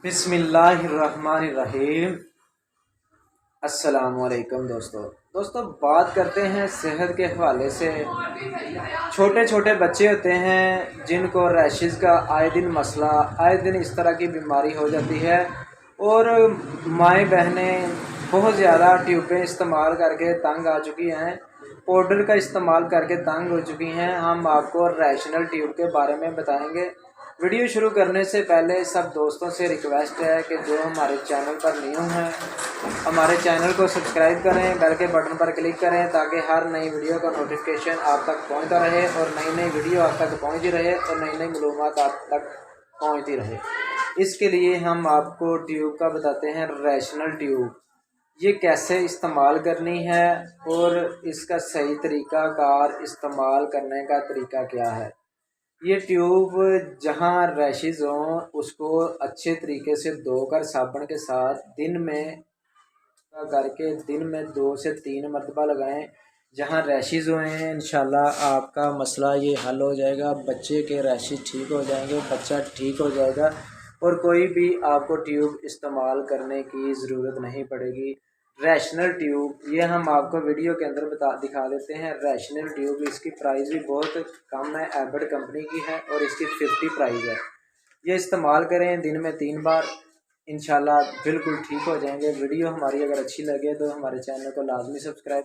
बिस्मिल्लाहिर्रहमानिर्रहीम। अस्सलाम वालेकुम दोस्तों बात करते हैं सेहत के हवाले से। छोटे छोटे बच्चे होते हैं जिनको रैशेज़ का आए दिन मसला, आए दिन इस तरह की बीमारी हो जाती है, और माएँ बहनें बहुत ज़्यादा ट्यूबें इस्तेमाल करके तंग आ चुकी हैं, पाउडर का इस्तेमाल करके तंग हो चुकी हैं। हम आपको रैशनल ट्यूब के बारे में बताएंगे। वीडियो शुरू करने से पहले सब दोस्तों से रिक्वेस्ट है कि जो हमारे चैनल पर न्यू हैं हमारे चैनल को सब्सक्राइब करें, बेल के बटन पर क्लिक करें ताकि हर नई वीडियो का नोटिफिकेशन आप तक पहुंचता रहे और नई नई वीडियो आप तक पहुंचती रहे और नई नई मालूमात आप तक पहुंचती रहे। इसके लिए हम आपको ट्यूब का बताते हैं, रैशनल ट्यूब ये कैसे इस्तेमाल करनी है और इसका सही तरीका कार इस्तेमाल करने का तरीका क्या है। ये ट्यूब जहाँ रैशेज़ हों उसको अच्छे तरीके से धोकर साबुन के साथ दिन में 2 से 3 मरतबा लगाएं। जहाँ रैशेज़ हुए हैं इंशाल्लाह आपका मसला ये हल हो जाएगा, बच्चे के रैशेज़ ठीक हो जाएंगे, बच्चा ठीक हो जाएगा और कोई भी आपको ट्यूब इस्तेमाल करने की ज़रूरत नहीं पड़ेगी। रैशनल ट्यूब ये हम आपको वीडियो के अंदर दिखा देते हैं। रैशनल ट्यूब इसकी प्राइस भी बहुत कम है, एबड कंपनी की है और इसकी 50 प्राइस है। ये इस्तेमाल करें दिन में 3 बार, इंशाल्लाह बिल्कुल ठीक हो जाएंगे। वीडियो हमारी अगर अच्छी लगे तो हमारे चैनल को लाजमी सब्सक्राइब